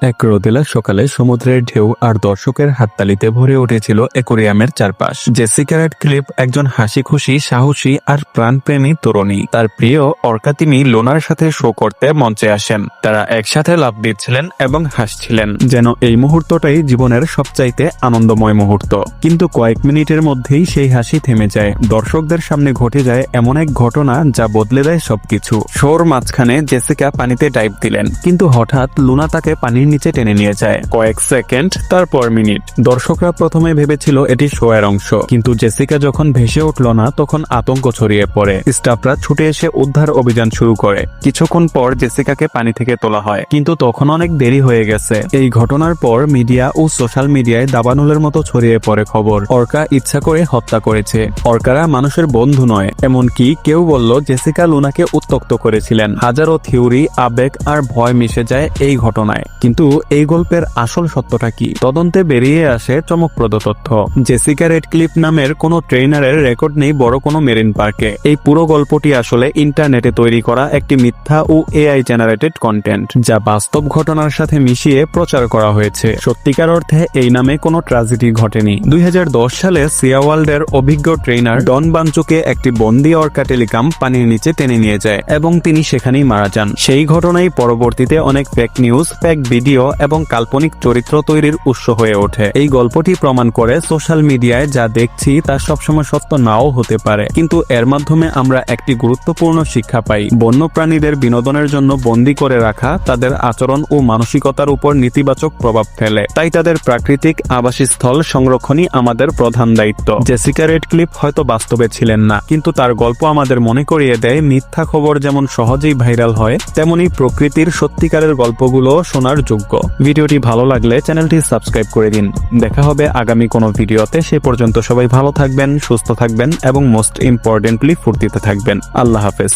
এক রোদেলা সকালে সমুদ্রের ঢেউ আর দর্শকের হাততালিতে ভরে উঠেছিল অ্যাকোয়ারিয়ামের চারপাশ। জেসিকা র্যাডক্লিফ একজন হাসি খুশি, সাহসী আর প্রাণপ্রেমী তরুণী। তার প্রিয় অর্কা তিমি লোনার সাথে শো করতে মঞ্চে আসেন। তারা একসাথে লাফ দিচ্ছিলেন এবং হাসছিলেন, যেন এই মুহূর্তটাই জীবনের সবচাইতে আনন্দময় মুহূর্ত। কিন্তু কয়েক মিনিটের মধ্যেই সেই হাসি থেমে যায়। দর্শকদের সামনে ঘটে যায় এমন এক ঘটনা যা বদলে দেয় সবকিছু। শোর মাঝখানে জেসিকা পানিতে ডাইভ দিলেন, কিন্তু হঠাৎ লুনা তাকে পানির নিচে টেনে নিয়ে যায়। কয়েক সেকেন্ড, তারপর মিনিট। দর্শকরা প্রথমে ভেবেছিল এটি শো এর অংশ, কিন্তু জেসিকা যখন ভেসে উঠল না, তখন আতঙ্ক ছড়িয়ে পড়ে। স্টাফরা ছুটে এসে উদ্ধার অভিযান শুরু করে। কিছুক্ষণ পর জেসিকাকে পানি থেকে তোলা হয়, কিন্তু তখন অনেক দেরি হয়ে গেছে। এই ঘটনার পর মিডিয়া ও সোশ্যাল মিডিয়ায় দাবানলের মতো ছড়িয়ে পড়ে খবর অর্কা ইচ্ছা করে হত্যা করেছে। অর্কারা মানুষের বন্ধু নয়, এমনকি কেউ বলল জেসিকা লুনাকে উত্ত্যক্ত করেছিলেন। হাজারো থিওরি, আবেগ আর ভয় মিশে যায় এই ঘটনায়। কিন্তু এই গল্পের আসল সত্যটা কি? তদন্তে বেরিয়ে আসে চমকপ্রদ তথ্য। জেসিকা র্যাডক্লিফ নামের কোনো ট্রেনারের রেকর্ড নেই বড় কোনো মেরিন পার্কে। এই পুরো গল্পটি আসলে ইন্টারনেটে তৈরি করা একটি মিথ্যা ও এআই জেনারেটেড কন্টেন্ট, যা বাস্তব ঘটনার সাথে মিশিয়ে প্রচার করা হয়েছে। সত্যিকার অর্থে এই নামে কোনো ট্র্যাজেডি ঘটেনি। 2010 সালে সিয়া ওয়ার্ল্ডের অভিজ্ঞ ট্রেনার ডন বাঞ্চোকে একটি বন্দি অর্কা টেলিকাম পানির নিচে টেনে নিয়ে যায় এবং তিনি সেখানেই মারা যান। সেই ঘটনাই পরবর্তীতে অনেক ফেক নিউজ, ফেক ভিডিও এবং কাল্পনিক চরিত্র তৈরির উৎস হয়ে ওঠে। এই গল্পটি প্রমাণ করে সোশ্যাল মিডিয়ায় যা দেখছি তা সবসময় সত্য নাও হতে পারে, কিন্তু এর মাধ্যমে আমরা একটি গুরুত্বপূর্ণ শিক্ষা পাই। বন্যপ্রাণীদের বিনোদনের জন্য বন্দী করে রাখা তাদের আচরণ ও মানসিকতার উপর নেতিবাচক প্রভাব ফেলে। তাই তাদের প্রাকৃতিক আবাসস্থল সংরক্ষণই আমাদের প্রধান দায়িত্ব। জেসিকা র্যাডক্লিফ হয়তো বাস্তবে ছিলেন না, কিন্তু তার গল্প আমাদের মনে করিয়ে দেয় মিথ্যা খবর যেমন সহজেই ভাইরাল হয়, তেমনি প্রকৃতির সত্যিকারের গল্পগুলো শোনার যোগ্য। ভিডিওটি ভালো লাগলে চ্যানেলটি সাবস্ক্রাইব করে দিন। দেখা হবে আগামী কোনো ভিডিওতে। সে পর্যন্ত সবাই ভালো থাকবেন, সুস্থ থাকবেন এবং মোস্ট ইম্পর্টেন্টলি ফুর্তিতে থাকবেন। আল্লাহ হাফেজ।